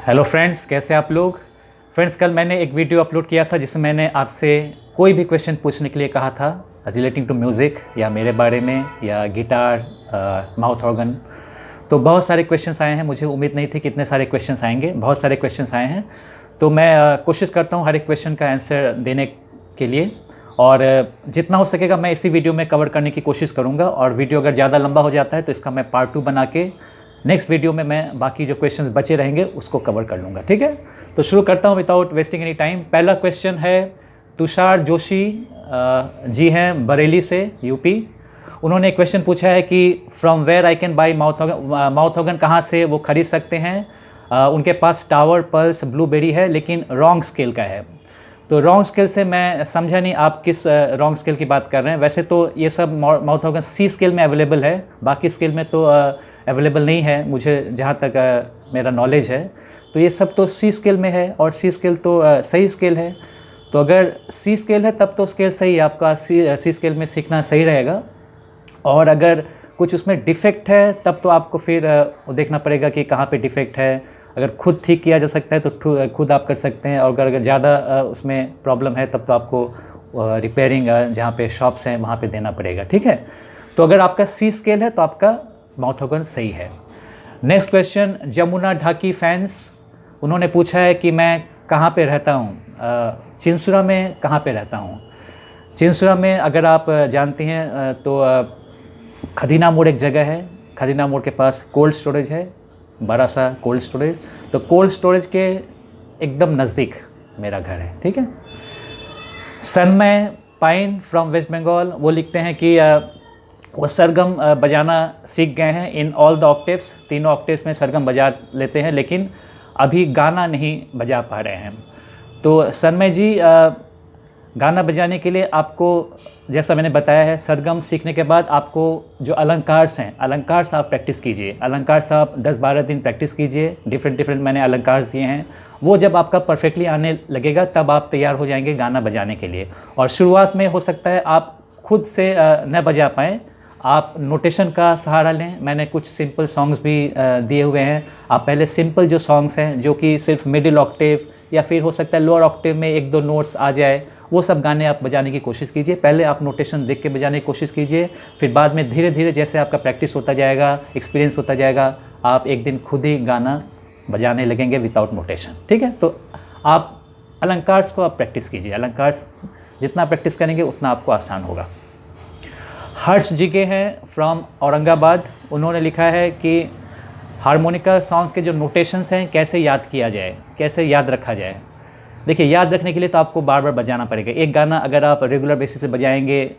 Hello friends, कैसे आप लोग। फ्रेंड्स, कल मैंने एक वीडियो अपलोड किया था जिसमें मैंने आपसे कोई भी क्वेश्चन पूछने के लिए कहा था रिलेटिंग टू म्यूज़िक या मेरे बारे में या गिटार, माउथ ऑर्गन। तो बहुत सारे क्वेश्चंस आए हैं। मुझे उम्मीद नहीं थी कि इतने सारे क्वेश्चंस आएंगे। बहुत सारे क्वेश्चंस आए हैं, तो मैं कोशिश करता हूँ हर एक क्वेश्चन का आंसर देने के लिए, और जितना हो सकेगा मैं इसी वीडियो में कवर करने की कोशिश करूँगा। और वीडियो अगर ज़्यादा लंबा हो जाता है तो इसका मैं पार्ट 2 बना के नेक्स्ट वीडियो में मैं बाकी जो क्वेश्चंस बचे रहेंगे उसको कवर कर लूँगा। ठीक है, तो शुरू करता हूँ विदाउट वेस्टिंग एनी टाइम। पहला क्वेश्चन है तुषार जोशी जी हैं बरेली से, यूपी। उन्होंने क्वेश्चन पूछा है कि from where I can buy mouth organ, कहाँ से वो खरीद सकते हैं। उनके पास टावर, पल्स, ब्लूबेरी है, लेकिन रॉन्ग स्केल का है। तो रॉन्ग स्केल से मैं समझा नहीं आप किस रॉन्ग स्केल की बात कर रहे हैं। वैसे तो ये सब माउथ ऑर्गन सी स्केल में अवेलेबल है, बाकी स्केल में तो अवेलेबल नहीं है मुझे जहाँ तक मेरा नॉलेज है। तो ये सब तो सी स्केल में है, और सी स्केल तो सही स्केल है। तो अगर सी स्केल है तब तो स्केल सही है, आपका सी स्केल में सीखना सही रहेगा। और अगर कुछ उसमें डिफ़ेक्ट है तब तो आपको फिर देखना पड़ेगा कि कहाँ पे डिफ़ेक्ट है। अगर खुद ठीक किया जा सकता है तो खुद आप कर सकते हैं, और अगर ज़्यादा उसमें प्रॉब्लम है तब तो आपको रिपेयरिंग जहाँ पे शॉप्स हैं वहाँ पे देना पड़ेगा। ठीक है, तो अगर आपका सी स्केल है तो आपका माउथ ऑर्गन सही है। नेक्स्ट क्वेश्चन जमुना ढाकी फैंस, उन्होंने पूछा है कि मैं कहाँ पे रहता हूँ, चिंसुरा में कहाँ पे रहता हूँ। चिंसुरा में अगर आप जानती हैं तो खदीना मोड़ एक जगह है। खदीना मोड़ के पास कोल्ड स्टोरेज है, बड़ा सा कोल्ड स्टोरेज। तो कोल्ड स्टोरेज के एकदम नज़दीक मेरा घर है। ठीक है। सनमय पाइन फ्रॉम वेस्ट बंगाल, वो लिखते हैं कि वो सरगम बजाना सीख गए हैं इन ऑल द ऑक्टेव्स, तीनों ऑक्टेव्स में सरगम बजा लेते हैं, लेकिन अभी गाना नहीं बजा पा रहे हैं। तो सनमय जी, गाना बजाने के लिए आपको, जैसा मैंने बताया है, सरगम सीखने के बाद आपको जो अलंकार्स हैं, अलंकार्स आप प्रैक्टिस कीजिए। अलंकार्स आप 10-12 दिन प्रैक्टिस कीजिए। डिफरेंट मैंने अलंकार्स दिए हैं। वो जब आपका परफेक्टली आने लगेगा तब आप तैयार हो जाएंगे गाना बजाने के लिए। और शुरुआत में हो सकता है आप खुद से न बजा पाएँ, आप नोटेशन का सहारा लें। मैंने कुछ सिंपल सॉन्ग्स भी दिए हुए हैं। आप पहले सिंपल जो सॉन्ग्स हैं जो कि सिर्फ मिडिल ऑक्टेव या फिर हो सकता है लोअर ऑक्टेव में 1-2 नोट्स आ जाए, वो सब गाने आप बजाने की कोशिश कीजिए। पहले आप नोटेशन देख के बजाने की कोशिश कीजिए, फिर बाद में धीरे धीरे जैसे आपका प्रैक्टिस होता जाएगा, एक्सपीरियंस होता जाएगा, आप एक दिन खुद ही गाना बजाने लगेंगे विदाउट नोटेशन। ठीक है, तो आप अलंकार्स को आप प्रैक्टिस कीजिए। अलंकार्स जितना प्रैक्टिस करेंगे उतना आपको आसान होगा। हर्ष जी के हैं फ्रॉम औरंगाबाद, उन्होंने लिखा है कि हारमोनिका सॉन्ग्स के जो नोटेशंस हैं कैसे याद किया जाए, कैसे याद रखा जाए। देखिए, याद रखने के लिए तो आपको बार बार बजाना पड़ेगा। एक गाना अगर आप रेगुलर बेसिस पे बजाएंगे,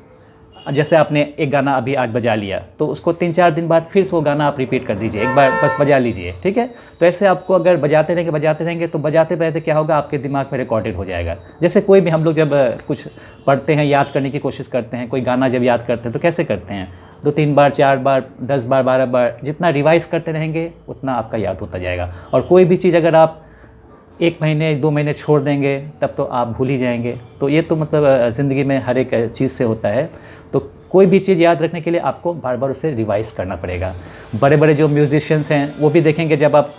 जैसे आपने एक गाना अभी आज बजा लिया, तो उसको 3-4 दिन बाद फिर से वो गाना आप रिपीट कर दीजिए, एक बार बस बजा लीजिए। ठीक है, तो ऐसे आपको अगर बजाते रहेंगे तो बजाते बजाते क्या होगा, आपके दिमाग में रिकॉर्डेड हो जाएगा। जैसे कोई भी हम लोग जब कुछ पढ़ते हैं, याद करने की कोशिश करते हैं, कोई गाना जब याद करते हैं तो कैसे करते हैं, 2-3 बार, 4 बार, 10 बार, 12 बार, जितना रिवाइज़ करते रहेंगे उतना आपका याद होता जाएगा। और कोई भी चीज़ अगर आप 1 महीने 2 महीने छोड़ देंगे तब तो आप भूल ही जाएंगे। तो ये तो मतलब ज़िंदगी में हर एक चीज़ से होता है। तो कोई भी चीज़ याद रखने के लिए आपको बार बार उसे रिवाइज़ करना पड़ेगा। बड़े बड़े जो म्यूजिशियंस हैं वो भी देखेंगे, जब आप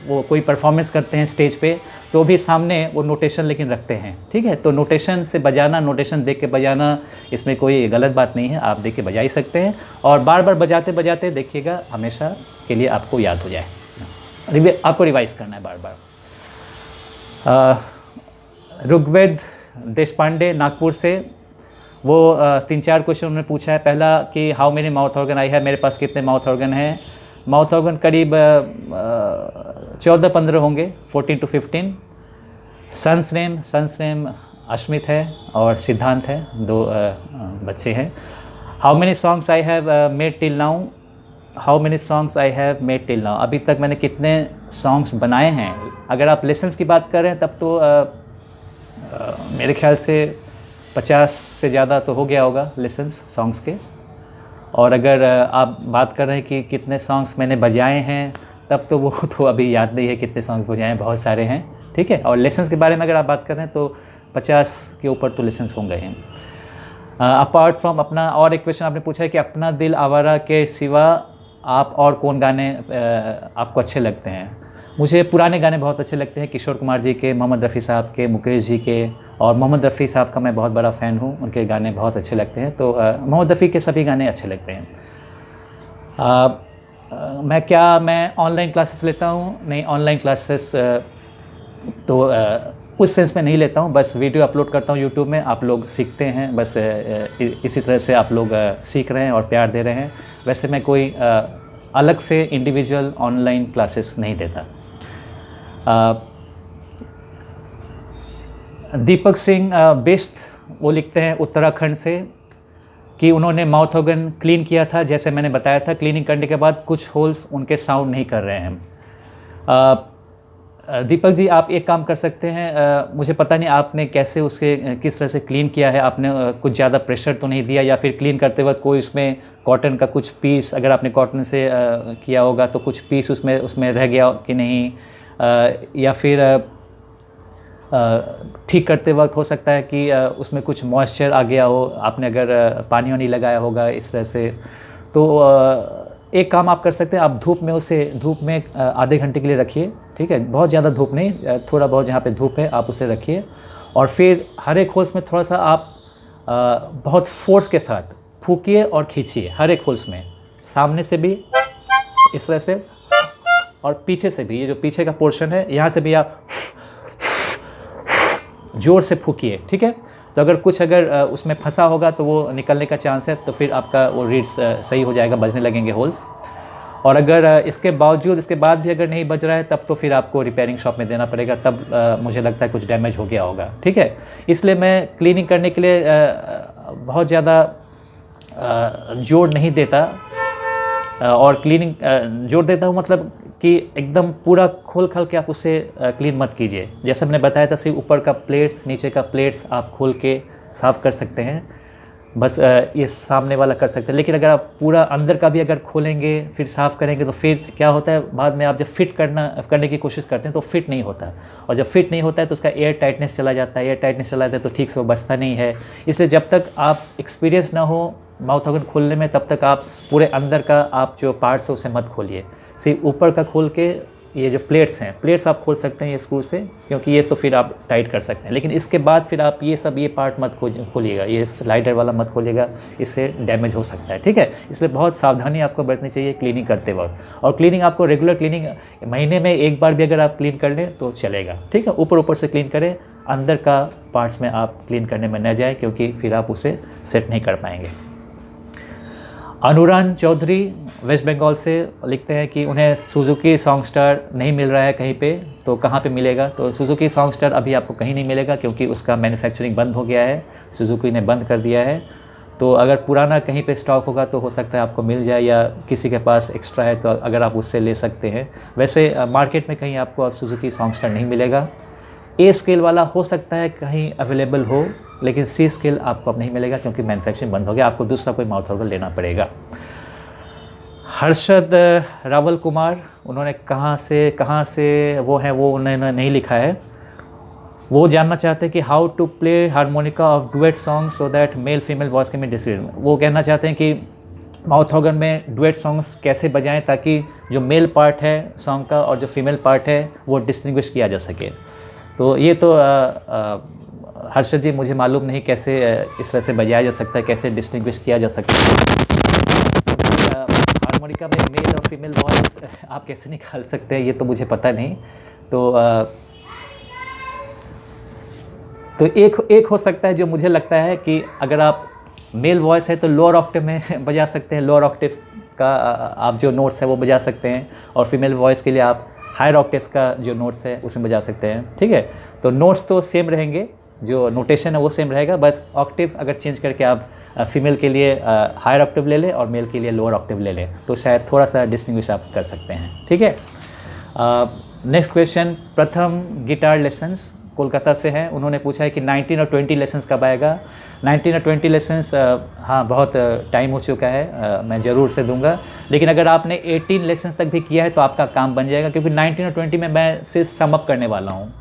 वो कोई परफॉर्मेंस करते हैं स्टेज पे, तो भी सामने वो नोटेशन लेकिन रखते हैं। ठीक है, तो नोटेशन से बजाना, नोटेशन देख के बजाना, इसमें कोई गलत बात नहीं है, आप देख के बजा ही सकते हैं। और बार बार बजाते बजाते देखिएगा, हमेशा के लिए आपको याद हो जाए। आपको रिवाइज़ करना है बार बार। ऋग्वेद देशपांडे नागपुर से, वो 3-4 क्वेश्चन उन्होंने पूछा है। पहला कि how many mouth organ I है, मेरे पास कितने माउथ ऑर्गन हैं। माउथ ऑर्गन करीब 14-15 होंगे, 14 to 15। सन्स नेम अश्मित है और सिद्धांत है, 2 बच्चे हैं। How many songs I have made till now, how many songs I have made till now, अभी तक मैंने कितने सॉन्ग्स बनाए हैं। अगर आप लेसन्स की बात कर रहे हैं तब तो मेरे ख्याल से 50 से ज़्यादा तो हो गया होगा लेसन्स सॉन्ग्स के। और अगर आप बात कर रहे हैं कि कितने सॉन्ग्स मैंने बजाए हैं, तब तो वो तो अभी याद नहीं है कितने सॉन्ग्स बजाए हैं, बहुत सारे हैं। ठीक है, और लेसन्स के बारे में अगर आप बात कर रहे हैं तो 50 के ऊपर तो लेसन्स होंगे हैं। अपार्ट फ्रॉम अपना, और एक क्वेश्चन आपने पूछा है कि अपना दिल आवारा के सिवा आप और कौन गाने आपको अच्छे लगते हैं। मुझे पुराने गाने बहुत अच्छे लगते हैं, किशोर कुमार जी के, मोहम्मद रफ़ी साहब के, मुकेश जी के, और मोहम्मद रफ़ी साहब का मैं बहुत बड़ा फ़ैन हूँ, उनके गाने बहुत अच्छे लगते हैं। तो मोहम्मद रफ़ी के सभी गाने अच्छे लगते हैं। मैं ऑनलाइन क्लासेस लेता हूँ? नहीं, ऑनलाइन क्लासेस तो उस सेंस में नहीं लेता हूँ, बस वीडियो अपलोड करता हूँ यूट्यूब में, आप लोग सीखते हैं, बस इसी तरह से आप लोग सीख रहे हैं और प्यार दे रहे हैं। वैसे मैं कोई अलग से इंडिविजुअल ऑनलाइन क्लासेस नहीं देता। दीपक सिंह बिस्त वो लिखते हैं उत्तराखंड से कि उन्होंने माउथ ऑर्गन क्लीन किया था, जैसे मैंने बताया था, क्लीनिंग करने के बाद कुछ होल्स उनके साउंड नहीं कर रहे हैं। दीपक जी, आप एक काम कर सकते हैं, मुझे पता नहीं आपने कैसे उसके किस तरह से क्लीन किया है, आपने कुछ ज़्यादा प्रेशर तो नहीं दिया, या फिर क्लीन करते वक्त कोई उसमें कॉटन का कुछ पीस, अगर आपने कॉटन से किया होगा तो कुछ पीस उसमें रह गया कि नहीं, या फिर ठीक करते वक्त हो सकता है कि उसमें कुछ मॉइस्चर आ गया हो, आपने अगर पानी वानी लगाया होगा इस तरह से। तो एक काम आप कर सकते हैं, आप धूप में आधे घंटे के लिए रखिए, ठीक है, बहुत ज़्यादा धूप नहीं, थोड़ा बहुत जहाँ पे धूप है आप उसे रखिए, और फिर हर एक होल्स में थोड़ा सा आप बहुत फोर्स के साथ फूकिए और खींचिए, हर एक होल्स में, सामने से भी इस तरह से और पीछे से भी, ये जो पीछे का पोर्शन है यहाँ से भी आप ज़ोर से फूकिए, ठीक है। तो अगर उसमें फंसा होगा तो वो निकलने का चांस है, तो फिर आपका वो रीड्स सही हो जाएगा, बजने लगेंगे होल्स। और अगर इसके बाद भी अगर नहीं बज रहा है तब तो फिर आपको रिपेयरिंग शॉप में देना पड़ेगा, तब मुझे लगता है कुछ डैमेज हो गया होगा, ठीक है। इसलिए मैं क्लीनिंग करने के लिए बहुत ज़्यादा जोर नहीं देता, और क्लीनिंग जोर देता हूँ मतलब कि एकदम पूरा खोल खाल के आप उससे क्लीन मत कीजिए। जैसे मैंने बताया था, सिर्फ ऊपर का प्लेट्स, नीचे का प्लेट्स आप खोल के साफ़ कर सकते हैं, बस ये सामने वाला कर सकते हैं। लेकिन अगर आप पूरा अंदर का भी अगर खोलेंगे फिर साफ़ करेंगे तो फिर क्या होता है, बाद में आप जब फिट करने की कोशिश करते हैं तो फिट नहीं होता, और जब फिट नहीं होता है तो उसका एयर टाइटनेस चला जाता है, तो ठीक से वो बचता नहीं है। इसलिए जब तक आप एक्सपीरियंस ना हो माउथ ऑर्गन खोलने में, तब तक आप पूरे अंदर का आप जो पार्ट्स है उसे मत खोलिए, सिर्फ ऊपर का खोल के ये जो प्लेट्स आप खोल सकते हैं ये स्क्रू से, क्योंकि ये तो फिर आप टाइट कर सकते हैं। लेकिन इसके बाद फिर आप ये पार्ट मत खोलिएगा, ये स्लाइडर वाला मत खोलिएगा, इससे डैमेज हो सकता है, ठीक है। इसलिए बहुत सावधानी आपको बरतनी चाहिए क्लीनिंग करते वक्त। और क्लीनिंग आपको रेगुलर क्लीनिंग महीने में एक बार भी अगर आप क्लीन कर लें तो चलेगा, ठीक है। ऊपर से क्लीन करें, अंदर का पार्ट्स में आप क्लीन करने में न जाए, क्योंकि फिर आप उसे सेट नहीं कर पाएंगे। अनुरान चौधरी वेस्ट बंगाल से लिखते हैं कि उन्हें सुजुकी सॉन्गस्टार नहीं मिल रहा है कहीं पे, तो कहाँ पे मिलेगा। तो सुजुकी सॉन्गस्टार अभी आपको कहीं नहीं मिलेगा, क्योंकि उसका मैन्युफैक्चरिंग बंद हो गया है, सुजुकी ने बंद कर दिया है। तो अगर पुराना कहीं पे स्टॉक होगा तो हो सकता है आपको मिल जाए, या किसी के पास एक्स्ट्रा है तो अगर आप उससे ले सकते हैं। वैसे मार्केट में कहीं आपको अब सुजुकी सॉन्गस्टार नहीं मिलेगा। ए स्केल वाला हो सकता है कहीं अवेलेबल हो, लेकिन सी स्केल आपको अब नहीं मिलेगा, क्योंकि मैन्युफैक्चरिंग बंद हो गया, आपको दूसरा कोई माउथ ऑर्गन लेना पड़ेगा। हर्षद रावल कुमार, उन्होंने कहाँ से वो हैं वो उन्होंने नहीं लिखा है। वो जानना चाहते हैं कि how to play harmonica of duet song so that male female voice can be distinguished. वो कहना चाहते हैं कि माउथ ऑर्गन में डुएट सॉन्ग्स कैसे बजाएं ताकि जो मेल पार्ट है सॉन्ग का और जो फीमेल पार्ट है वो डिस्टिंग्विश किया जा सके। तो ये तो हर्षद जी मुझे मालूम नहीं कैसे इस तरह से बजाया जा सकता है, कैसे डिस्टिंग्विश किया जा सकता है। हारमोनिका में मेल और फीमेल वॉइस आप कैसे निकाल सकते हैं ये तो मुझे पता नहीं। तो एक हो सकता है जो मुझे लगता है कि अगर आप मेल वॉइस है तो लोअर ऑक्टेव में बजा सकते हैं, लोअर ऑक्टेव का आप जो नोट्स है वो बजा सकते हैं, और फीमेल वॉइस के लिए आप हायर ऑक्टेव्स का जो नोट्स है उसमें बजा सकते हैं, ठीक है। तो नोट्स तो सेम रहेंगे, जो नोटेशन है वो सेम रहेगा, बस ऑक्टेव अगर चेंज करके आप फीमेल के लिए हायर ऑक्टेव ले लें और मेल के लिए लोअर ऑक्टेव ले लें तो शायद थोड़ा सा डिस्टिंग्विश आप कर सकते हैं, ठीक है। नेक्स्ट क्वेश्चन प्रथम गिटार लेसन्स कोलकाता से हैं। उन्होंने पूछा है कि 19 और 20 लेसन्स कब आएगा। 19 और 20 लेसन्स हाँ बहुत टाइम हो चुका है, मैं ज़रूर से दूंगा। लेकिन अगर आपने 18 लेसन्स तक भी किया है तो आपका काम बन जाएगा, क्योंकि 19 और 20 में मैं सिर्फ सम अप करने वाला हूँ।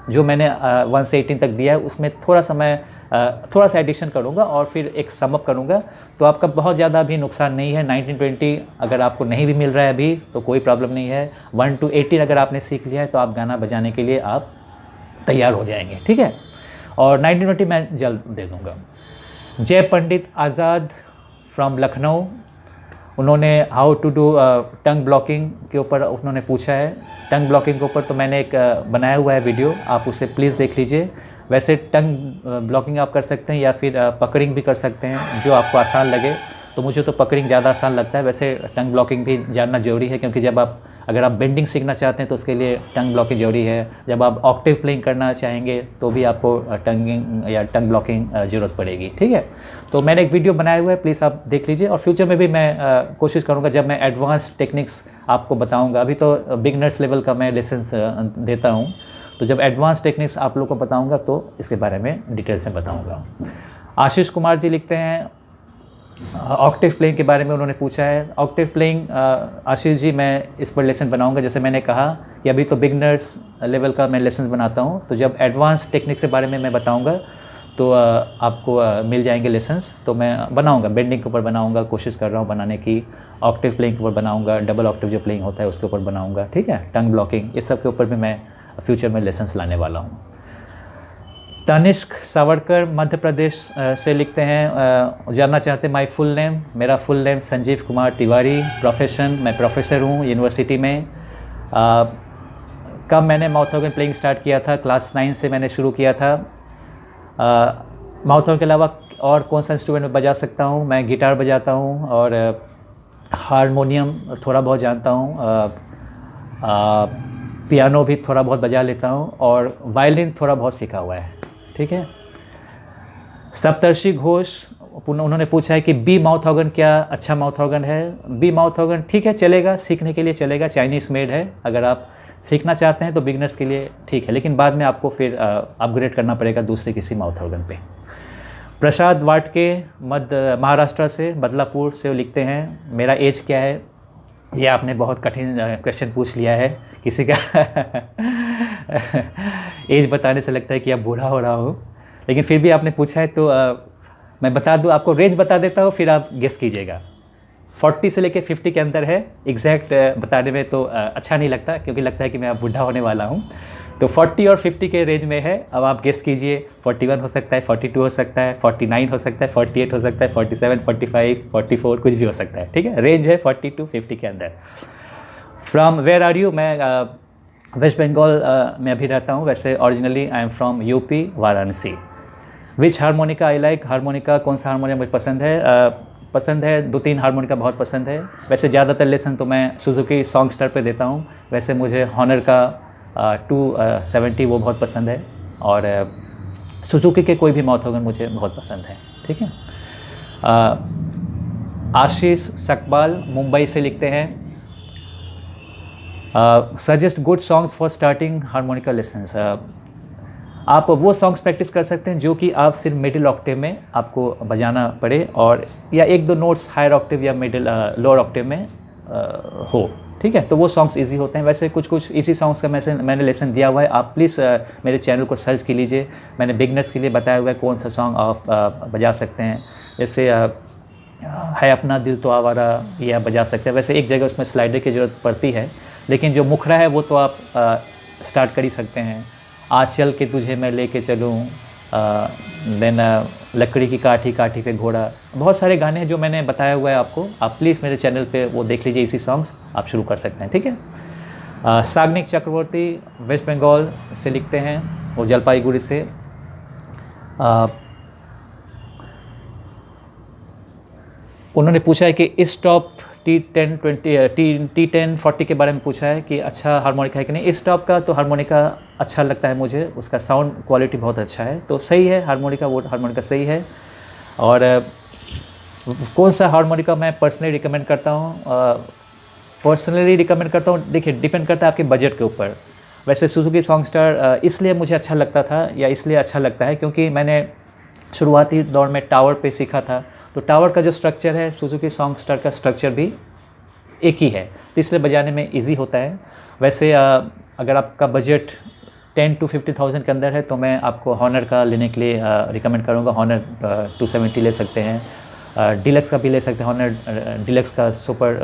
जो मैंने 1 से 18 तक दिया है उसमें थोड़ा सा मैं थोड़ा सा एडिशन करूँगा और फिर एक समअप करूँगा, तो आपका बहुत ज़्यादा भी नुकसान नहीं है। 1920 अगर आपको नहीं भी मिल रहा है अभी तो कोई प्रॉब्लम नहीं है। 1 to 18 अगर आपने सीख लिया है तो आप गाना बजाने के लिए आप तैयार हो जाएंगे, ठीक है। और 1920 मैं जल्द दे दूँगा। जय पंडित आज़ाद फ्रॉम लखनऊ, उन्होंने how to do tongue blocking के ऊपर उन्होंने पूछा है। टंग ब्लॉकिंग के ऊपर तो मैंने एक बनाया हुआ है वीडियो, आप उसे प्लीज़ देख लीजिए। वैसे टंग ब्लॉकिंग आप कर सकते हैं या फिर पकड़िंग भी कर सकते हैं, जो आपको आसान लगे। तो मुझे तो पकड़िंग ज़्यादा आसान लगता है। वैसे टंग ब्लॉकिंग भी जानना ज़रूरी है, क्योंकि जब आप अगर आप बेंडिंग सीखना चाहते हैं तो उसके लिए टंग ब्लॉकिंग ज़रूरी है। जब आप ऑक्टेव प्लेइंग करना चाहेंगे तो भी आपको टंगिंग या टंग ब्लॉकिंग ज़रूरत पड़ेगी, ठीक है। तो मैंने एक वीडियो बनाया हुआ है, प्लीज़ आप देख लीजिए। और फ्यूचर में भी मैं कोशिश करूँगा जब मैं एडवांस टेक्निक्स आपको बताऊँगा। अभी तो बिगनर्स लेवल का मैं लेसन्स देता हूँ, तो जब एडवांस टेक्निक्स आप लोगों को बताऊँगा तो इसके बारे में डिटेल्स में बताऊँगा। आशीष कुमार जी लिखते हैं ऑक्टेव प्लेइंग के बारे में उन्होंने पूछा है। ऑक्टेव प्लेइंग आशीष जी मैं इस पर लेसन बनाऊंगा। जैसे मैंने कहा कि अभी तो बिगनर्स लेवल का मैं लेसन बनाता हूं, तो जब एडवांस टेक्निक के बारे में मैं बताऊंगा तो आपको मिल जाएंगे लेसन्स। तो मैं बनाऊंगा, बेंडिंग के ऊपर बनाऊंगा, कोशिश कर रहा हूं बनाने की। ऑक्टेव प्लेइंग के ऊपर बनाऊंगा, डबल ऑक्टेव जो प्लेइंग होता है उसके ऊपर बनाऊंगा, ठीक है। टंग ब्लॉकिंग, इस सब के ऊपर भी मैं फ्यूचर में लेसन्स लाने वाला हूँ। तनिष्क सावरकर मध्य प्रदेश से लिखते हैं, जानना चाहते हैं माय फुल नेम। मेरा full name Sanjeev Kumar Tiwari, profession मैं प्रोफेसर हूँ यूनिवर्सिटी में। कब मैंने माउथ ऑर्गन प्लेइंग स्टार्ट किया था? क्लास 9 से मैंने शुरू किया था। माउथ ऑर्गन के अलावा और कौन सा इंस्ट्रूमेंट मैं बजा सकता हूँ? मैं गिटार बजाता हूँ और हारमोनियम थोड़ा बहुत जानता हूँ, पियानो भी थोड़ा बहुत बजा लेता हूँ और वायलिन थोड़ा बहुत सीखा हुआ है, ठीक है। सप्तर्षि घोष उन्होंने पूछा है कि बी माउथ ऑर्गन क्या अच्छा माउथ ऑर्गन है? बी माउथ ऑर्गन ठीक है, चलेगा, सीखने के लिए चलेगा, चाइनीज़ मेड है। अगर आप सीखना चाहते हैं तो बिगनर्स के लिए ठीक है, लेकिन बाद में आपको फिर अपग्रेड करना पड़ेगा दूसरे किसी माउथ ऑर्गन पे। प्रसाद वाटके मध्य महाराष्ट्र से, बदलापुर से लिखते हैं, मेरा एज क्या है? ये आपने बहुत कठिन क्वेश्चन पूछ लिया है। किसी का एज बताने से लगता है कि आप बूढ़ा हो रहा हो, लेकिन फिर भी आपने पूछा है तो मैं बता दूं, आपको रेंज बता देता हूँ, फिर आप गेस कीजिएगा। 40 से लेके 50 के अंदर है। एग्जैक्ट बताने में तो अच्छा नहीं लगता, क्योंकि लगता है कि मैं अब बूढ़ा होने वाला हूँ। तो 40 और 50 के रेंज में है। अब आप गेस कीजिए, 41 हो सकता है, 42 हो सकता है, 49 हो सकता है, 48 हो सकता है, 47, 45, 44, कुछ भी हो सकता है, ठीक है। रेंज है 40 to 50 के अंदर। From where are you? मैं वेस्ट बंगाल में अभी रहता हूँ। वैसे originally I am from UP, Varanasi. Which harmonica I like? Harmonica, कौन सा हारमोनियम मुझे पसंद है? पसंद है 2-3 हारमोनिका बहुत पसंद है। वैसे ज़्यादातर लेसन तो मैं सुजुकी सॉन्गस्टर पे देता हूँ। वैसे मुझे हॉनर का 270 वो बहुत पसंद है, और सुजुकी के कोई भी माउथ ऑर्गन मुझे बहुत पसंद है, ठीक है। आशीष सकबाल मुंबई से लिखते हैं, suggest good songs for starting harmonica lessons. आप वो सॉन्ग्स प्रैक्टिस कर सकते हैं जो कि आप सिर्फ मिडिल ऑक्टेव में आपको बजाना पड़े, और या 1-2 नोट्स हायर ऑक्टेव या मिडिल लोअर ऑक्टेव में हो, ठीक है। तो वो सॉन्ग्स इजी होते हैं। वैसे कुछ इसी सॉन्ग्स का मैंने लेसन दिया हुआ है, आप प्लीज़ मेरे चैनल को सर्च की लीजिए। मैंने बिगनर्स के लिए बताया हुआ है कौन सा सॉन्ग आप बजा सकते हैं। जैसे है अपना दिल तो आवारा, ये आप बजा सकते हैं। वैसे एक जगह उसमें स्लाइडर की ज़रूरत पड़ती है, लेकिन जो मुखड़ा है वो तो आप स्टार्ट कर ही सकते हैं। आज चल के तुझे मैं लेके चलूँ, देन लकड़ी की काठी काठी पे घोड़ा, बहुत सारे गाने हैं जो मैंने बताया हुआ है आपको। आप प्लीज़ मेरे चैनल पे वो देख लीजिए, इसी सॉन्ग्स आप शुरू कर सकते हैं, ठीक है। साग्निक चक्रवर्ती वेस्ट बंगाल से लिखते हैं, वो जलपाईगुड़ी से। उन्होंने पूछा है कि स्टॉप T10 40 के बारे में पूछा है कि अच्छा हारमोनिका है कि नहीं। इस टॉप का तो हारमोनिका अच्छा लगता है मुझे, उसका साउंड क्वालिटी बहुत अच्छा है, तो सही है हारमोनिका, वो हारमोनिका सही है। और कौन सा हारमोनिका मैं पर्सनली रिकमेंड करता हूँ? देखिए, डिपेंड करता है आपके बजट के ऊपर। वैसे सुजुकी सॉन्गस्टर इसलिए मुझे अच्छा लगता था, या इसलिए अच्छा लगता है क्योंकि मैंने शुरुआती दौर में टावर पे सीखा था। तो टावर का जो स्ट्रक्चर है, सुजुकी सॉन्गस्टर का स्ट्रक्चर भी एक ही है, तो इसलिए बजाने में इजी होता है। वैसे अगर आपका बजट 10 to 50,000 के अंदर है तो मैं आपको हॉनर का लेने के लिए रिकमेंड करूँगा। हॉनर 270 ले सकते हैं, डिलक्स का भी ले सकते हैं। हॉनर डिलक्स का सुपर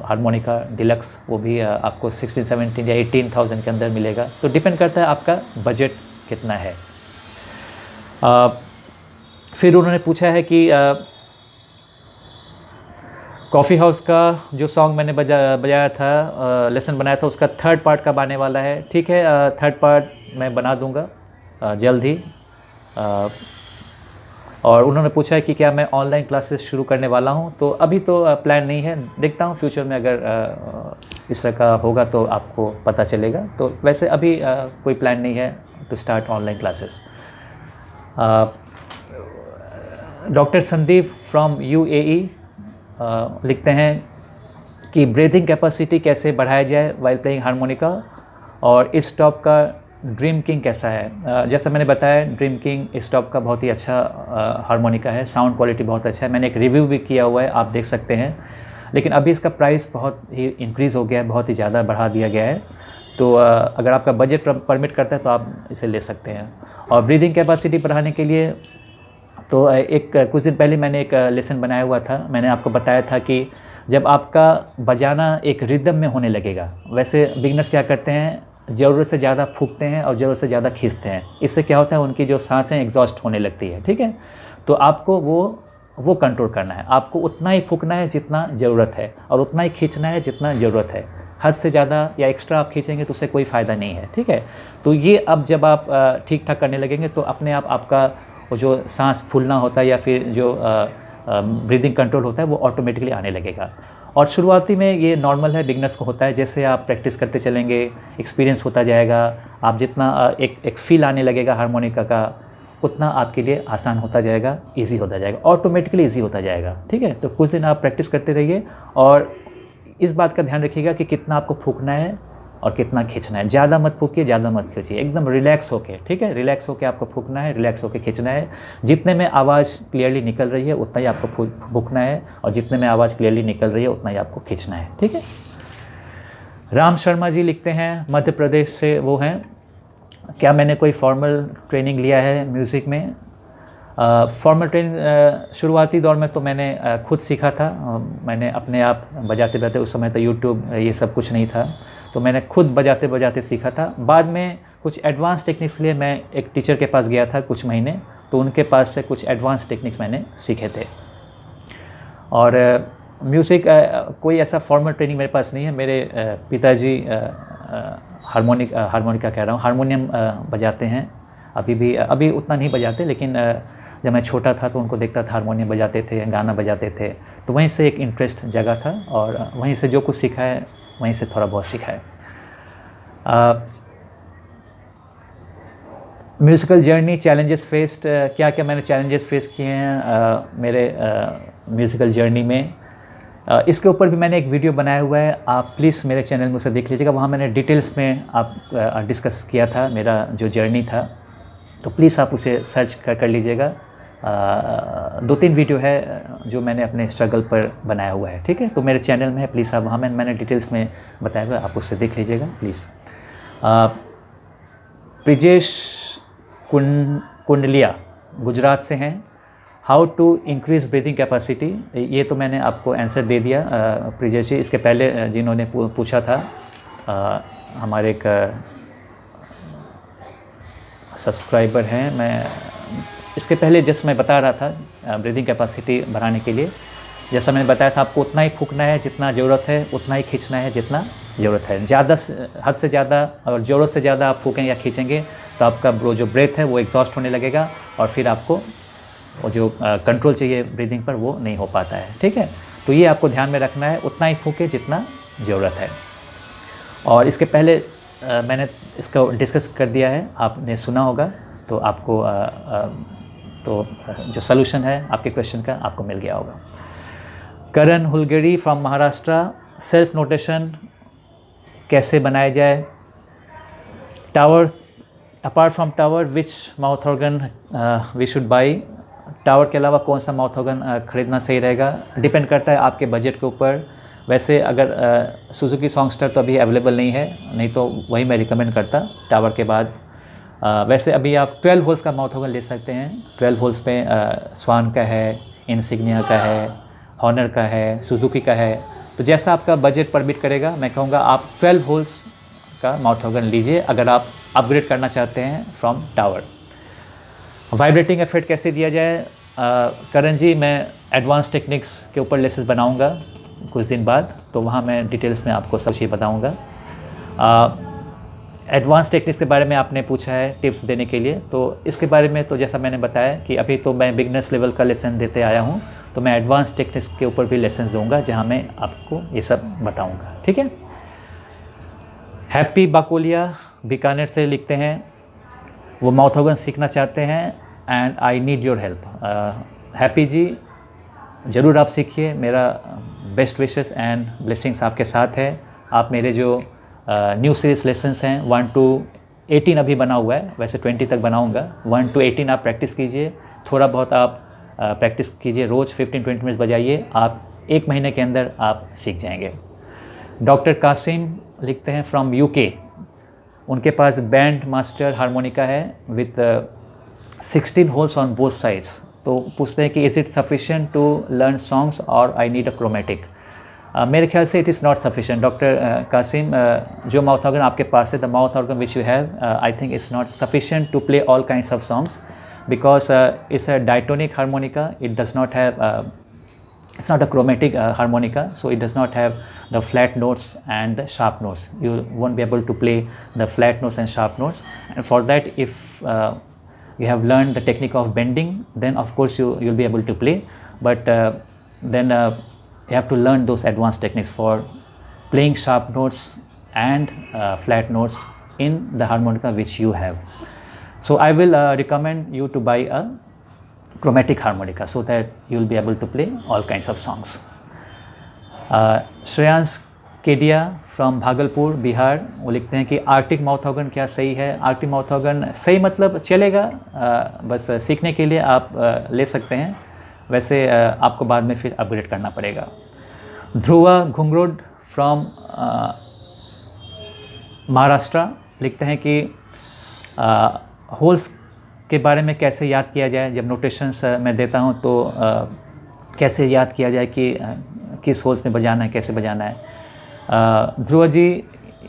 हारमोनिका डिलक्स वो भी आपको 16, 17 या 18,000 के अंदर मिलेगा। तो डिपेंड करता है आपका बजट कितना है। फिर उन्होंने पूछा है कि कॉफ़ी हाउस का जो सॉन्ग मैंने बजाया था, लेसन बनाया था, उसका थर्ड पार्ट कब आने वाला है। ठीक है, थर्ड पार्ट मैं बना दूंगा जल्द ही। और उन्होंने पूछा है कि क्या मैं ऑनलाइन क्लासेस शुरू करने वाला हूं। तो अभी तो प्लान नहीं है, देखता हूं फ्यूचर में अगर इस तरह का होगा तो आपको पता चलेगा। तो वैसे अभी कोई प्लान नहीं है to start online classes. Doctor Sandeep from UAE लिखते हैं कि ब्रीथिंग कैपेसिटी कैसे बढ़ाया जाए वाइल प्लेइंग हारमोनिका, और इस टॉप का ड्रीम किंग कैसा है। जैसा मैंने बताया, ड्रीम किंग इस टॉप का बहुत ही अच्छा हारमोनिका है, साउंड क्वालिटी बहुत अच्छा है। मैंने एक रिव्यू भी किया हुआ है, आप देख सकते हैं। लेकिन अभी इसका प्राइस बहुत ही इंक्रीज़ हो गया है, बहुत ही ज़्यादा बढ़ा दिया गया है। तो अगर आपका बजट परमिट करता है तो आप इसे ले सकते हैं। और ब्रीदिंग कैपेसिटी बढ़ाने के लिए तो कुछ दिन पहले मैंने एक लेसन बनाया हुआ था। मैंने आपको बताया था कि जब आपका बजाना एक रिदम में होने लगेगा, वैसे बिगनर्स क्या करते हैं, ज़रूरत से ज़्यादा फूंकते हैं और ज़रूरत से ज़्यादा खींचते हैं। इससे क्या होता है, उनकी जो सांसें एग्जॉस्ट होने लगती है। ठीक है, तो आपको वो कंट्रोल करना है। आपको उतना ही फूंकना है जितना ज़रूरत है, और उतना ही खींचना है जितना ज़रूरत है। हद से ज़्यादा या एक्स्ट्रा आप खींचेंगे तो उससे कोई फ़ायदा नहीं है। ठीक है, तो ये अब जब आप ठीक ठाक करने लगेंगे तो अपने आप आपका वो जो सांस फूलना होता है या फिर जो ब्रीदिंग कंट्रोल होता है वो ऑटोमेटिकली आने लगेगा। और शुरुआती में ये नॉर्मल है, बिगनर्स को होता है। जैसे आप प्रैक्टिस करते चलेंगे, एक्सपीरियंस होता जाएगा, आप जितना एक फील आने लगेगा हारमोनिका का, उतना आपके लिए आसान होता जाएगा, इजी होता जाएगा, ऑटोमेटिकली इजी होता जाएगा। ठीक है, तो कुछ दिन आप प्रैक्टिस करते रहिए और इस बात का ध्यान रखिएगा कि कितना आपको फूंकना है और कितना खींचना है। ज़्यादा मत फूंकिए, ज़्यादा मत खींचिए, एकदम रिलैक्स होके। ठीक है, रिलैक्स होके आपको फूंकना है, रिलैक्स होके खींचना है। जितने में आवाज़ क्लियरली निकल रही है उतना ही आपको फूंकना है, और जितने में आवाज़ क्लियरली निकल रही है उतना ही आपको खींचना है। ठीक है। राम शर्मा जी लिखते हैं, मध्य प्रदेश से वो हैं, क्या मैंने कोई फॉर्मल ट्रेनिंग लिया है म्यूज़िक में। फॉर्मल ट्रेनिंग शुरुआती दौर में तो मैंने खुद सीखा था। मैंने अपने आप बजाते बजाते, उस समय तो यूट्यूब ये सब कुछ नहीं था, तो मैंने खुद बजाते बजाते सीखा था। बाद में कुछ एडवांस टेक्निक्स के लिए मैं एक टीचर के पास गया था कुछ महीने, तो उनके पास से कुछ एडवांस टेक्निक्स मैंने सीखे थे। और म्यूज़िक कोई ऐसा फॉर्मल ट्रेनिंग मेरे पास नहीं है। मेरे पिताजी हारमोनिका कह रहा हूँ, हारमोनियम बजाते हैं। अभी उतना नहीं बजाते, लेकिन जब मैं छोटा था तो उनको देखता था हारमोनियम बजाते थे, गाना बजाते थे, तो वहीं से एक इंटरेस्ट जगा था और वहीं से जो कुछ सीखा है वहीं से थोड़ा बहुत सीखा है। म्यूज़िकल जर्नी, चैलेंजेस फेस्ड, क्या क्या मैंने चैलेंजेस फेस किए हैं मेरे म्यूज़िकल जर्नी में, इसके ऊपर भी मैंने एक वीडियो बनाया हुआ है। आप प्लीज़ मेरे चैनल में उसे देख लीजिएगा। वहाँ मैंने डिटेल्स में डिस्कस किया था मेरा जो जर्नी था, तो प्लीज़ आप उसे सर्च कर लीजिएगा। 2-3 वीडियो है जो मैंने अपने स्ट्रगल पर बनाया हुआ है। ठीक है, तो मेरे चैनल में है, प्लीज़ आप वहाँ मैंने डिटेल्स में बताया हुआ है, आप उसे देख लीजिएगा प्लीज़। ब्रिजेश कुंडलिया गुजरात से हैं, how to increase breathing capacity. ये तो मैंने आपको आंसर दे दिया ब्रिजेश जी। इसके पहले जिन्होंने पूछा था, हमारे एक सब्सक्राइबर हैं, मैं इसके पहले जस्ट मैं बता रहा था ब्रीदिंग कैपेसिटी बढ़ाने के लिए, जैसा मैंने बताया था, आपको उतना ही फूंकना है जितना ज़रूरत है, उतना ही खींचना है जितना ज़रूरत है। हद से ज़्यादा और ज़रूरत से ज़्यादा आप फूकेंगे या खींचेंगे तो आपका जो ब्रेथ है वो एग्जॉस्ट होने लगेगा, और फिर आपको वो जो कंट्रोल चाहिए ब्रीदिंग पर वो नहीं हो पाता है। ठीक है, तो ये आपको ध्यान में रखना है, उतना ही फूके जितना ज़रूरत है। और इसके पहले मैंने इसको डिस्कस कर दिया है, आपने सुना होगा, तो आपको तो जो सलूशन है आपके क्वेश्चन का आपको मिल गया होगा। Karan Hulgeri from Maharashtra, self notation कैसे बनाया जाए। Tower, apart from tower which mouth organ we should buy. Tower के अलावा कौन सा माउथ ऑर्गन ख़रीदना सही रहेगा, डिपेंड करता है आपके बजट के ऊपर। वैसे अगर सुजुकी सॉन्गस्टर तो अभी अवेलेबल नहीं है, नहीं तो वही मैं रिकमेंड करता टावर के बाद। वैसे अभी आप 12 होल्स का माउथ ऑर्गन ले सकते हैं। 12 होल्स पे स्वान का है, इनसिग्निया का है, हॉनर का है, सुजुकी का है। तो जैसा आपका बजट परमिट करेगा, मैं कहूँगा आप 12 होल्स का माउथ ऑर्गन लीजिए अगर आप अपग्रेड करना चाहते हैं फ्रॉम टावर। वाइब्रेटिंग इफेक्ट कैसे दिया जाए, करण जी मैं एडवांस टेक्निक्स के ऊपर लेसेस बनाऊंगा कुछ दिन बाद, तो वहाँ मैं डिटेल्स में आपको सब चीज़ बताऊंगा। एडवांस टेक्निक्स के बारे में आपने पूछा है टिप्स देने के लिए, तो इसके बारे में तो जैसा मैंने बताया कि अभी तो मैं बिगनर्स लेवल का लेसन देते आया हूँ, तो मैं एडवांस टेक्निक्स के ऊपर भी लेसन दूंगा जहाँ मैं आपको ये सब बताऊँगा। ठीक है। हैप्पी बाकोलिया बीकानेर से लिखते हैं, वो माउथ ऑर्गन सीखना चाहते हैं and I need your help. Happy ji ज़रूर आप सीखिए, मेरा बेस्ट विशेस एंड ब्लेसिंग्स आपके साथ है। आप मेरे जो न्यू सीरीज लेसन्स हैं 1 to 18 अभी बना हुआ है, वैसे 20 तक बनाऊंगा। 1 to 18 आप प्रैक्टिस कीजिए, थोड़ा बहुत आप प्रैक्टिस कीजिए, रोज़ 15-20 मिनट्स बजाइए, आप 1 महीने के अंदर आप सीख जाएंगे। डॉक्टर कासिम लिखते हैं फ्रॉम यूके, उनके पास बैंड मास्टर हारमोनिका है with 16 holes on both sides. तो पूछते हैं कि is it sufficient to learn songs और आई नीड अ क्रोमेटिक। मेरे ख्याल से it is not sufficient doctor Kasim. जो माउथ ऑर्गन आपके पास है, the mouth organ which you have, I think it's not sufficient to play all kinds of songs because it's a diatonic harmonica, it does not have it's not a chromatic harmonica, so it does not have the flat notes and the sharp notes. You won't be able to play the flat notes and sharp notes, and for that if you have learned the technique of bending, then of course you'll be able to play, but then you have to learn those advanced techniques for playing sharp notes and flat notes in the harmonica which you have. So I will recommend you to buy a chromatic harmonica so that you will be able to play all kinds of songs. Shreyansh Kedia from Bhagalpur Bihar, वो लिखते हैं कि Arctic mouth organ क्या सही है। Arctic mouth organ सही मतलब चलेगा, बस सीखने के लिए आप ले सकते हैं, वैसे आपको बाद में फिर अपग्रेड करना पड़ेगा। ध्रुवा घुंगरोड फ्रॉम महाराष्ट्र लिखते हैं कि होल्स के बारे में कैसे याद किया जाए। जब नोटेशंस मैं देता हूं तो कैसे याद किया जाए कि किस होल्स में बजाना है, कैसे बजाना है। ध्रुव जी,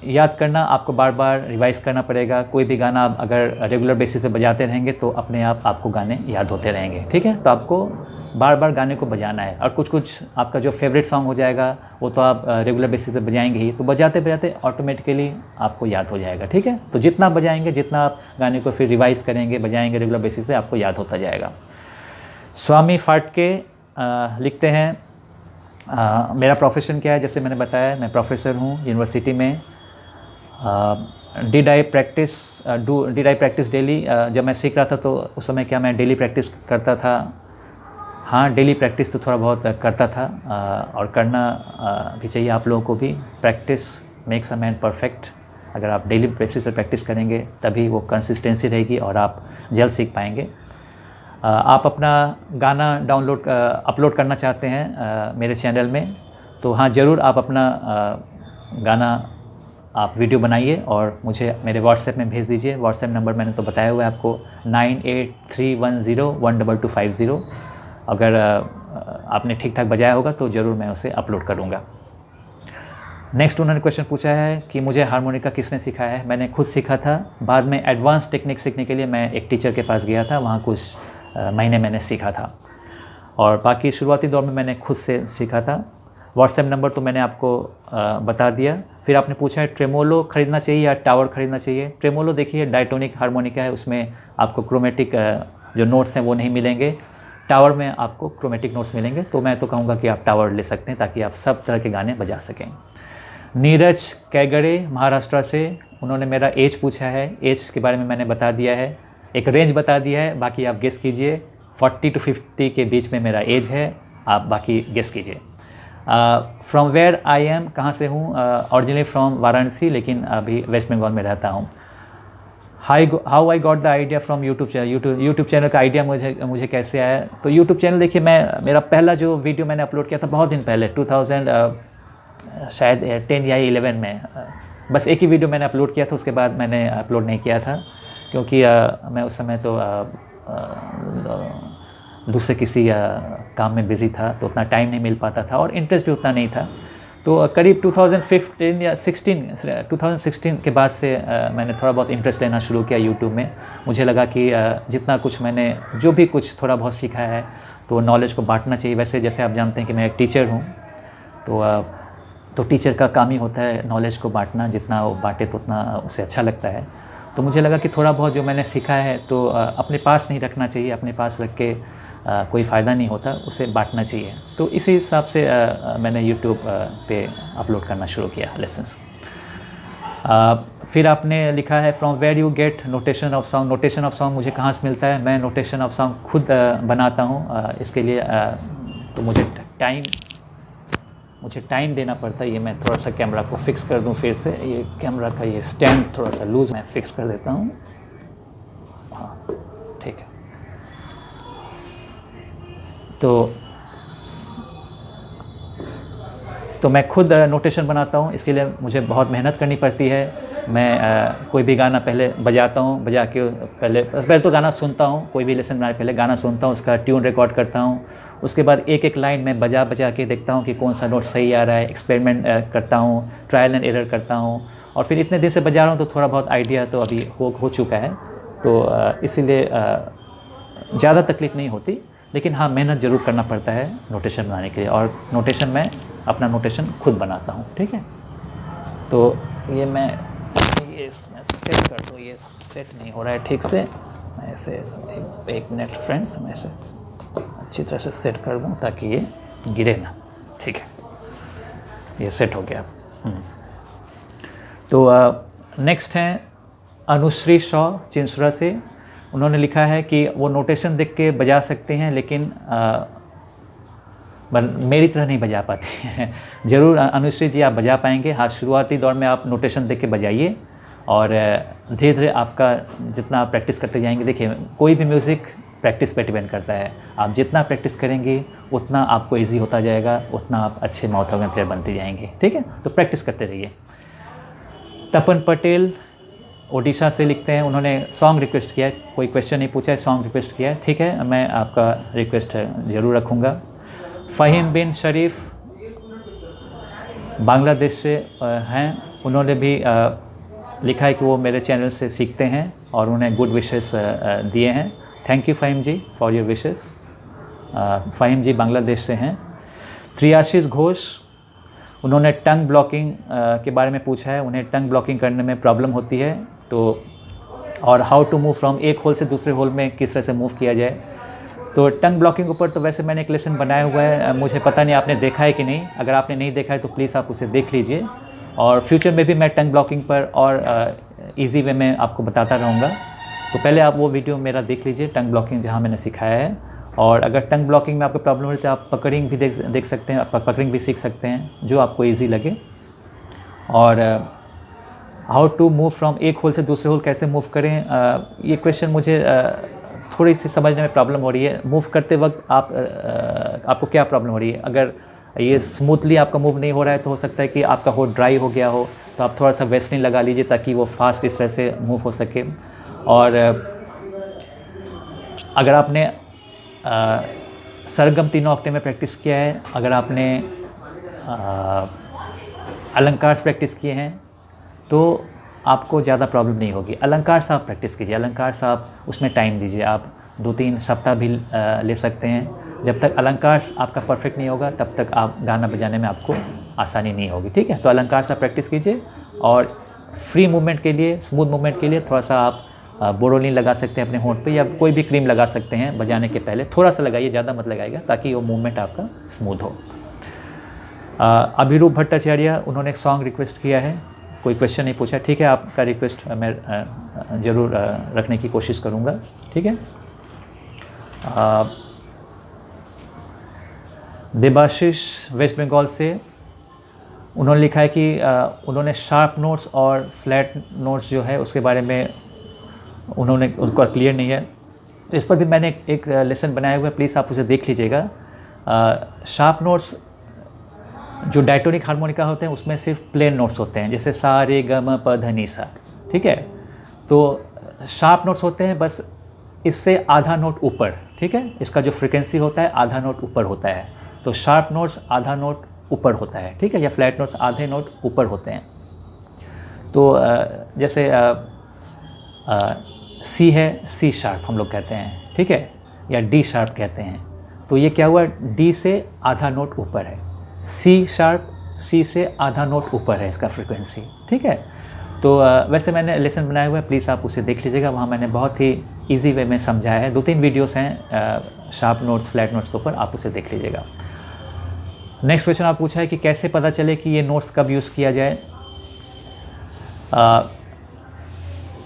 याद करना आपको बार बार रिवाइज करना पड़ेगा। कोई भी गाना आप अगर रेगुलर बेसिस पे बजाते रहेंगे तो अपने आप आपको गाने याद होते रहेंगे। ठीक है, तो आपको बार बार गाने को बजाना है, और कुछ कुछ आपका जो फेवरेट सॉन्ग हो जाएगा वो तो आप रेगुलर बेसिस पे बजाएंगे ही, तो बजाते बजाते ऑटोमेटिकली आपको याद हो जाएगा। ठीक है, तो जितना बजाएंगे, जितना आप गाने को फिर रिवाइज करेंगे, बजाएंगे रेगुलर बेसिस पे, आपको याद होता जाएगा। स्वामी फाटके लिखते हैं, मेरा प्रोफेशन क्या है, जैसे मैंने बताया मैं प्रोफेसर हूँ यूनिवर्सिटी में। Did I practice daily. जब मैं सीख रहा था तो उस समय क्या मैं डेली प्रैक्टिस करता था? हाँ, डेली प्रैक्टिस तो थोड़ा बहुत करता था, और करना भी चाहिए आप लोगों को भी। Practice makes a man perfect. अगर आप डेली बेसिस पर प्रैक्टिस करेंगे तभी वो कंसिस्टेंसी रहेगी और आप जल्द सीख पाएंगे। आप अपना गाना अपलोड करना चाहते हैं मेरे चैनल में, तो हाँ ज़रूर आप अपना गाना आप वीडियो बनाइए और मुझे मेरे व्हाट्सएप में भेज दीजिए। व्हाट्सएप नंबर मैंने तो बताया हुआ है आपको, 9831012250। अगर आपने ठीक ठाक बजाया होगा तो ज़रूर मैं उसे अपलोड करूँगा। नेक्स्ट उन्होंने क्वेश्चन पूछा है कि मुझे हारमोनिका किसने सिखाया है। मैंने खुद सीखा था, बाद में एडवांस टेक्निक सीखने के लिए मैं एक टीचर के पास गया था, वहाँ कुछ महीने मैंने सीखा था, और बाकी शुरुआती दौर में मैंने खुद से सीखा था। व्हाट्सएप नंबर तो मैंने आपको बता दिया। फिर आपने पूछा है ट्रेमोलो ख़रीदना चाहिए या टावर ख़रीदना चाहिए। ट्रेमोलो देखिए डायटोनिक हारमोनिका है, उसमें आपको क्रोमेटिक जो नोट्स हैं वो नहीं मिलेंगे। टावर में आपको क्रोमेटिक नोट्स मिलेंगे, तो मैं तो कहूँगा कि आप टावर ले सकते हैं ताकि आप सब तरह के गाने बजा सकें। नीरज कैगड़े महाराष्ट्र से, उन्होंने मेरा एज पूछा है। एज के बारे में मैंने बता दिया है, एक रेंज बता दिया है, बाकी आप गेस कीजिए। 40 to 50 के बीच में मेरा एज है, आप बाकी गेस कीजिए। फ्रॉम वेयर आई एम, कहाँ से हूँ? ओरिजिनली फ्रॉम वाराणसी, लेकिन अभी वेस्ट बंगाल में रहता हूँ। How I got the idea from YouTube channel का आइडिया मुझे कैसे आया? तो यूट्यूब चैनल देखिए, मेरा पहला जो वीडियो मैंने अपलोड किया था बहुत दिन पहले, 2010 या 11 में, बस एक ही वीडियो मैंने अपलोड किया था, उसके बाद मैंने अपलोड नहीं किया था। क्योंकि मैं उस समय तो दूसरे किसी काम में बिज़ी था, तो उतना टाइम नहीं मिल पाता था और इंटरेस्ट भी उतना नहीं था। तो करीब 2015 या 2016 के बाद से मैंने थोड़ा बहुत इंटरेस्ट लेना शुरू किया यूट्यूब में। मुझे लगा कि जितना कुछ मैंने जो भी कुछ थोड़ा बहुत सीखा है तो नॉलेज को बांटना चाहिए। वैसे जैसे आप जानते हैं कि मैं एक टीचर हूँ, तो टीचर का काम ही होता है नॉलेज को बांटना, जितना वो बांटे तो उतना उसे अच्छा लगता है। तो मुझे लगा कि थोड़ा बहुत जो मैंने सीखा है तो अपने पास नहीं रखना चाहिए, अपने पास रख के कोई फ़ायदा नहीं होता, उसे बांटना चाहिए। तो इसी हिसाब से मैंने यूट्यूब पे अपलोड करना शुरू किया लेसन्स। फिर आपने लिखा है from where you get notation of song. Notation of song मुझे कहाँ से मिलता है? मैं नोटेशन ऑफ सॉन्ग खुद बनाता हूँ। इसके लिए तो मुझे टाइम देना पड़ता है। ये मैं थोड़ा सा कैमरा को फिक्स कर दूँ फिर से। ये कैमरा का ये स्टैंड थोड़ा सा लूज़, मैं फिक्स कर देता हूँ। हाँ, ठीक है। तो मैं खुद नोटेशन बनाता हूँ। इसके लिए मुझे बहुत मेहनत करनी पड़ती है। मैं कोई भी गाना पहले बजाता हूँ, बजा के पहले तो गाना सुनता हूँ। कोई भी लेसन बनाने पहले गाना सुनता हूँ, उसका ट्यून रिकॉर्ड करता हूँ। उसके बाद एक एक लाइन में बजा के देखता हूँ कि कौन सा नोट सही आ रहा है। एक्सपेरिमेंट करता हूँ, ट्रायल एंड एरर करता हूँ। और फिर इतने दिन से बजा रहा हूँ तो थोड़ा बहुत आइडिया तो अभी हो चुका है। तो इसीलिए ज़्यादा तकलीफ़ नहीं होती, लेकिन हाँ, मेहनत ज़रूर करना पड़ता है नोटेशन बनाने के लिए। और नोटेशन मैं अपना नोटेशन खुद बनाता हूँ, ठीक है। तो ये मैं इसमें सेट कर दूँ, ये सेट नहीं हो रहा है ठीक से। मैं इसे एक मिनट फ्रेंड्स, मैं इसे अच्छी तरह से सेट कर दूँ ताकि ये गिरे ना, ठीक है। ये सेट हो गया। तो नेक्स्ट हैं अनुश्री शॉ चिंसुरा से। उन्होंने लिखा है कि वो नोटेशन देख के बजा सकते हैं, लेकिन मेरी तरह नहीं बजा पाती हैं। ज़रूर अनुश्री जी, आप बजा पाएंगे। हाँ, शुरुआती दौर में आप नोटेशन देख के बजाइए और धीरे धीरे आपका जितना आप प्रैक्टिस करते जाएंगे, देखिए कोई भी म्यूज़िक प्रैक्टिस पे डिपेंड करता है। आप जितना प्रैक्टिस करेंगे उतना आपको इजी होता जाएगा, उतना आप अच्छे माउथ ऑर्गन प्लेयर बनते जाएंगे, ठीक है। तो प्रैक्टिस करते रहिए। तपन पटेल ओडिशा से लिखते हैं। उन्होंने सॉन्ग रिक्वेस्ट किया है, कोई क्वेश्चन नहीं पूछा है, सॉन्ग रिक्वेस्ट किया है, ठीक है। मैं आपका रिक्वेस्ट ज़रूर रखूँगा। फ़हीम बिन शरीफ बांग्लादेश से हैं। उन्होंने भी लिखा है कि वो मेरे चैनल से सीखते हैं और उन्हें गुड विशेस दिए हैं। Thank you Faheem ji for your wishes. Faheem ji Bangladesh से हैं। त्रियाशीष घोष, उन्होंने टंग ब्लॉकिंग के बारे में पूछा है। उन्हें टंग ब्लॉकिंग करने में प्रॉब्लम होती है, तो और हाउ टू मूव फ्रॉम एक होल से दूसरे होल में किस तरह से मूव किया जाए। तो टंग ब्लॉकिंग ऊपर तो वैसे मैंने एक लेसन बनाया हुआ है, मुझे पता नहीं आपने देखा है कि नहीं। अगर आपने नहीं देखा है तो प्लीज़ आप उसे देख लीजिए। और फ्यूचर में भी मैं टंग ब्लॉकिंग पर और इजी वे में आपको बताता रहूँगा। तो पहले आप वो वीडियो मेरा देख लीजिए, टंग ब्लॉकिंग, जहाँ मैंने सिखाया है। और अगर टंग ब्लॉकिंग में आपको प्रॉब्लम हो तो आप पकड़िंग भी देख सकते हैं, आप पकड़िंग भी सीख सकते हैं, जो आपको ईजी लगे। और हाउ टू मूव फ्रॉम एक होल से दूसरे होल कैसे मूव करें, ये क्वेश्चन मुझे थोड़ी सी समझने में प्रॉब्लम हो रही है। मूव करते वक्त आपको क्या प्रॉब्लम हो रही है? अगर ये स्मूथली आपका मूव नहीं हो रहा है तो हो सकता है कि आपका होल ड्राई हो गया हो, तो आप थोड़ा सा वेस्लिन लगा लीजिए ताकि वो फास्ट इस तरह से मूव हो सके। और अगर आपने सरगम तीनों ऑक्टेव में प्रैक्टिस किया है, अगर आपने अलंकार से प्रैक्टिस किए हैं तो आपको ज़्यादा प्रॉब्लम नहीं होगी। अलंकार से आप प्रैक्टिस कीजिए, अलंकार से आप उसमें टाइम दीजिए। आप 2-3 सप्ताह भी ले सकते हैं। जब तक अलंकार आपका परफेक्ट नहीं होगा तब तक आप गाना बजाने में आपको आसानी नहीं होगी, ठीक है। तो अलंकार से प्रैक्टिस कीजिए। और फ्री मूवमेंट के लिए, स्मूथ मूवमेंट के लिए थोड़ा सा आप बोरोलिन लगा सकते हैं अपने होंठ पे, या कोई भी क्रीम लगा सकते हैं बजाने के पहले। थोड़ा सा लगाइए, ज़्यादा मत लगाइएगा, ताकि वो मूवमेंट आपका स्मूथ हो। अभिरूप भट्टाचार्य, उन्होंने एक सॉन्ग रिक्वेस्ट किया है, कोई क्वेश्चन नहीं पूछा, ठीक है। आपका रिक्वेस्ट मैं ज़रूर रखने की कोशिश करूँगा, ठीक है। देबाशीष वेस्ट बंगाल से, उन्होंने लिखा है कि उन्होंने शार्प नोट्स और फ्लैट नोट्स जो है उसके बारे में उनको क्लियर नहीं है। तो इस पर भी मैंने एक लेसन बनाया हुआ है, प्लीज़ आप उसे देख लीजिएगा। शार्प नोट्स जो डायटोनिक हार्मोनिका होते हैं उसमें सिर्फ प्लेन नोट्स होते हैं, जैसे सा रे ग म प ध नि सा, ठीक है। तो शार्प नोट्स होते हैं बस इससे आधा नोट ऊपर, ठीक है, इसका जो फ्रीक्वेंसी होता है आधा नोट ऊपर होता है, तो शार्प नोट्स आधा नोट ऊपर होता है, ठीक है, या फ्लैट नोट्स आधे नोट ऊपर होते हैं। तो जैसे सी है, सी शार्प हम लोग कहते हैं, ठीक है, या डी शार्प कहते हैं, तो ये क्या हुआ, डी से आधा नोट ऊपर है, सी शार्प सी से आधा नोट ऊपर है इसका फ्रीक्वेंसी, ठीक है। तो वैसे मैंने लेसन बनाया हुआ है, प्लीज़ आप उसे देख लीजिएगा, वहाँ मैंने बहुत ही इजी वे में समझाया है, 2-3 वीडियोस हैं शार्प नोट्स फ्लैट नोट्स के ऊपर, आप उसे देख लीजिएगा। नेक्स्ट क्वेश्चन आप पूछा है कि कैसे पता चले कि ये नोट्स कब यूज़ किया जाए।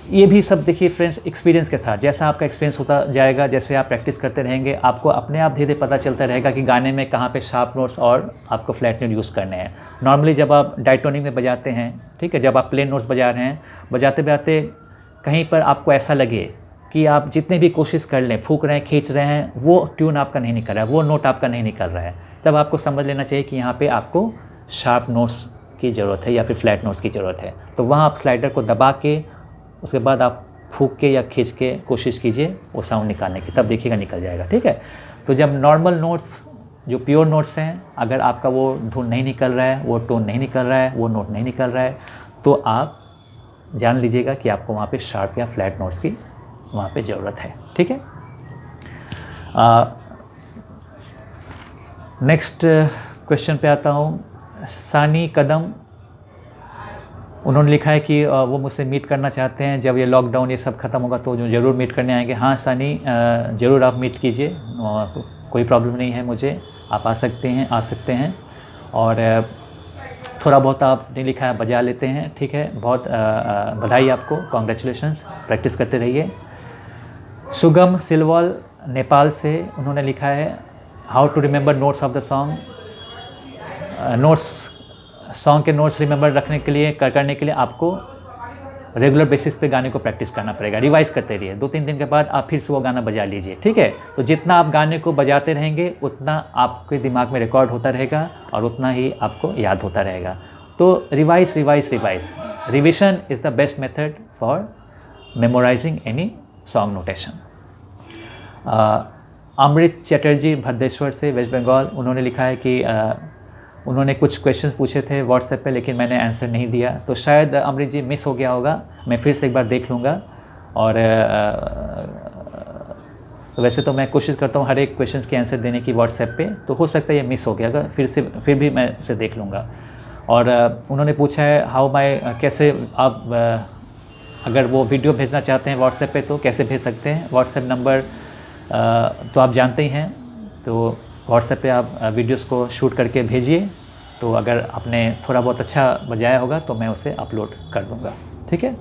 ये भी सब देखिए फ्रेंड्स एक्सपीरियंस के साथ, जैसा आपका एक्सपीरियंस होता जाएगा, जैसे आप प्रैक्टिस करते रहेंगे, आपको अपने आप धीरे धीरे पता चलता रहेगा कि गाने में कहाँ पे शार्प नोट्स और आपको फ्लैट नोट यूज़ करने हैं। नॉर्मली जब आप डायटोनिक में बजाते हैं, ठीक है, जब आप प्लेन नोट्स बजा रहे हैं, बजाते बजाते कहीं पर आपको ऐसा लगे कि आप जितने भी कोशिश कर लें, फूंक रहे हैं, खींच रहे हैं, वो ट्यून आपका नहीं निकल रहा है, वो नोट आपका नहीं निकल रहा है, तब आपको समझ लेना चाहिए कि यहाँ पे आपको शार्प नोट्स की ज़रूरत है या फिर फ्लैट नोट्स की ज़रूरत है। तो वहाँ आप स्लाइडर को दबा के उसके बाद आप फूंक के या खींच के कोशिश कीजिए वो साउंड निकालने की, तब देखिएगा निकल जाएगा, ठीक है। तो जब नॉर्मल नोट्स जो प्योर नोट्स हैं, अगर आपका वो धुन नहीं निकल रहा है, वो टोन नहीं निकल रहा है, वो नोट नहीं निकल रहा है, तो आप जान लीजिएगा कि आपको वहाँ पे शार्प या फ्लैट नोट्स की वहाँ पे ज़रूरत है, ठीक है। नेक्स्ट क्वेश्चन पे आता हूँ। सानी कदम, उन्होंने लिखा है कि वो मुझसे मीट करना चाहते हैं, जब ये लॉकडाउन ये सब ख़त्म होगा तो जो ज़रूर मीट करने आएंगे। हाँ सानी, ज़रूर आप मीट कीजिए, कोई प्रॉब्लम नहीं है मुझे, आप आ सकते हैं और थोड़ा बहुत आपने लिखा है बजा लेते हैं, ठीक है, बहुत बधाई आपको, कॉन्ग्रेचुलेशंस, प्रैक्टिस करते रहिए। सुगम सिलवाल नेपाल से, उन्होंने लिखा है how to remember notes of the song. Song के नोट्स रिमेंबर रखने के लिए करने के लिए आपको रेगुलर बेसिस पे गाने को प्रैक्टिस करना पड़ेगा, रिवाइज करते रहिए, 2-3 दिन के बाद आप फिर से वो गाना बजा लीजिए, ठीक है। तो जितना आप गाने को बजाते रहेंगे उतना आपके दिमाग में रिकॉर्ड होता रहेगा और उतना ही आपको याद होता रहेगा। तो revise, revision is the best method for memorising any song notation. Amrit Chatterjee Bhadreswar से, वेस्ट बंगाल, उन्होंने लिखा है कि उन्होंने कुछ क्वेश्चंस पूछे थे व्हाट्सएप पे, लेकिन मैंने आंसर नहीं दिया, तो शायद अमृत जी मिस हो गया होगा, मैं फिर से एक बार देख लूँगा। और तो वैसे तो मैं कोशिश करता हूँ हर एक क्वेश्चंस के आंसर देने की व्हाट्सएप पे, तो हो सकता है ये मिस हो गया होगा, फिर भी मैं उसे देख लूँगा। और उन्होंने पूछा है कैसे आप अगर वो वीडियो भेजना चाहते हैं व्हाट्सएप पे तो कैसे भेज सकते हैं। व्हाट्सएप नंबर तो आप जानते ही हैं, तो व्हाट्सएप पे आप वीडियोस को शूट करके भेजिए, तो अगर आपने थोड़ा बहुत अच्छा बजाया होगा तो मैं उसे अपलोड कर दूंगा, ठीक है।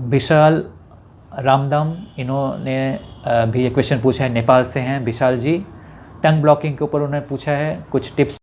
विशाल रामदम, इन्होंने भी ये क्वेश्चन पूछा है, नेपाल से हैं विशाल जी। टंग ब्लॉकिंग के ऊपर उन्होंने पूछा है कुछ टिप्स